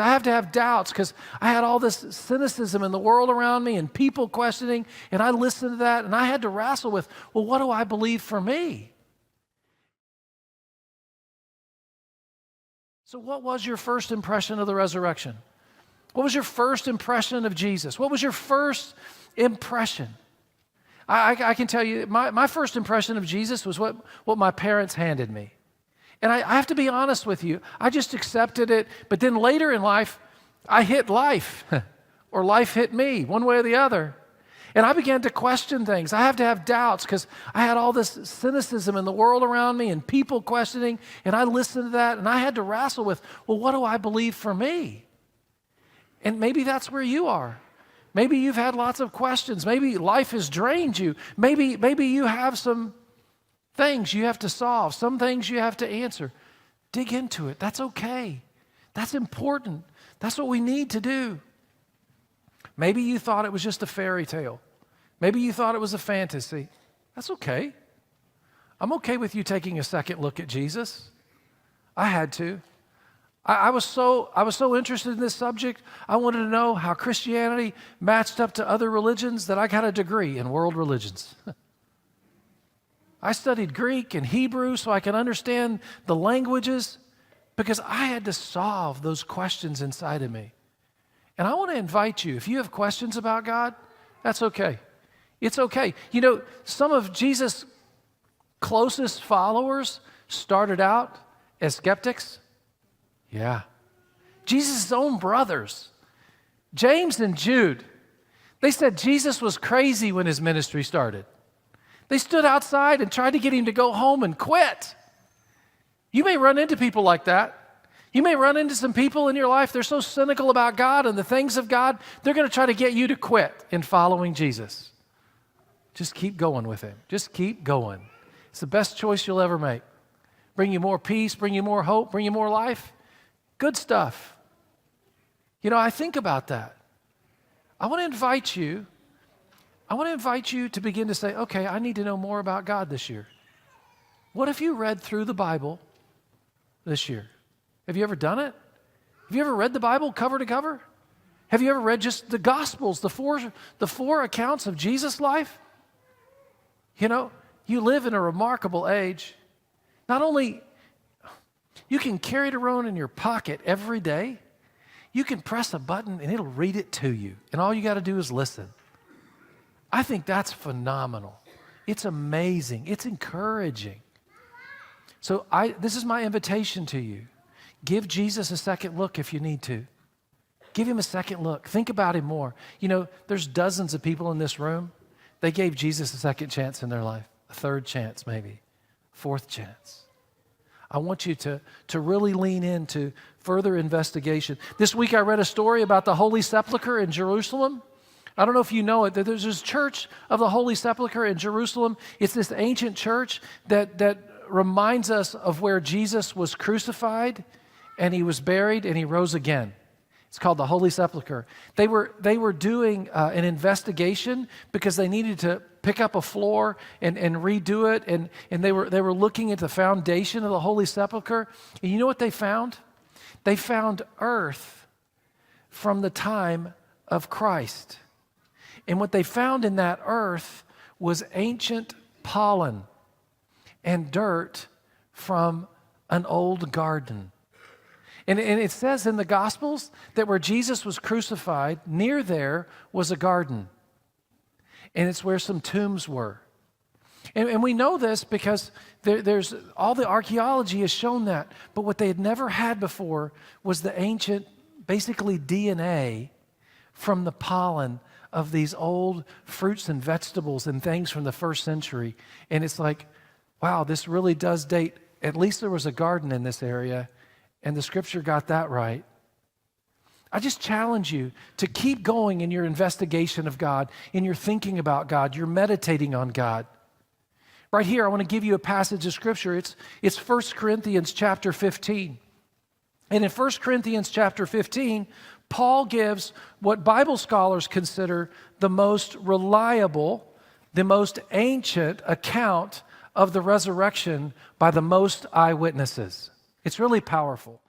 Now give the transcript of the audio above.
I have to have doubts because I had all this cynicism in the world around me and people questioning, and I listened to that, and I had to wrestle with, well, what do I believe for me? So what was your first impression of the resurrection? What was your first impression of Jesus? What was your first impression? I can tell you, my first impression of Jesus was what my parents handed me. And I have to be honest with you, I just accepted it, but then later in life, I hit life, or life hit me, one way or the other. And I began to question things. I have to have doubts because I had all this cynicism in the world around me and people questioning, and I listened to that, and I had to wrestle with, well, what do I believe for me? And maybe that's where you are. Maybe you've had lots of questions. Maybe life has drained you. Maybe you have some things you have to solve, some things you have to answer. Dig into it. That's okay. That's important. That's what we need to do. Maybe you thought it was just a fairy tale. Maybe you thought it was a fantasy. That's okay. I'm okay with you taking a second look at Jesus. I had to. I was so interested in this subject. I wanted to know how Christianity matched up to other religions that I got a degree in world religions. I studied Greek and Hebrew so I could understand the languages because I had to solve those questions inside of me. And I want to invite you, if you have questions about God, that's okay. It's okay. You know, some of Jesus' closest followers started out as skeptics. Yeah. Jesus' own brothers, James and Jude, they said Jesus was crazy when his ministry started. They stood outside and tried to get him to go home and quit. You may run into people like that. You may run into some people in your life, they're so cynical about God and the things of God, they're going to try to get you to quit in following Jesus. Just keep going with him. Just keep going. It's the best choice you'll ever make. Bring you more peace, bring you more hope, bring you more life. Good stuff. You know, I think about that. I want to invite you to begin to say, okay, I need to know more about God this year. What if you read through the Bible this year? Have you ever done it? Have you ever read the Bible cover to cover? Have you ever read just the Gospels, the four accounts of Jesus' life? You know, you live in a remarkable age. Not only you can carry it around in your pocket every day, you can press a button and it'll read it to you. And all you got to do is listen. I think that's phenomenal. It's amazing. It's encouraging. So this is my invitation to you. Give Jesus a second look if you need to. Give him a second look. Think about him more. You know, there's dozens of people in this room. They gave Jesus a second chance in their life, a third chance maybe, fourth chance. I want you to really lean into further investigation. This week I read a story about the Holy Sepulchre in Jerusalem. I don't know if you know it, that there's this church of the Holy Sepulchre in Jerusalem. It's this ancient church that reminds us of where Jesus was crucified and he was buried and he rose again. It's called the Holy Sepulchre. They were doing an investigation because they needed to pick up a floor and redo it, and they were looking at the foundation of the Holy Sepulchre. And you know what they found? They found earth from the time of Christ. And what they found in that earth was ancient pollen and dirt from an old garden. And it says in the Gospels that where Jesus was crucified, near there was a garden. And it's where some tombs were. And we know this because there's all the archaeology has shown that. But what they had never had before was the ancient, basically DNA from the pollen of these old fruits and vegetables and things from the first century. And it's like, wow, this really does date. At least there was a garden in this area. And the scripture got that right. I just challenge you to keep going in your investigation of God, in your thinking about God, your meditating on God. Right here, I want to give you a passage of scripture. It's 1 Corinthians chapter 15. And in 1 Corinthians chapter 15, Paul gives what Bible scholars consider the most reliable, the most ancient account of the resurrection by the most eyewitnesses. It's really powerful.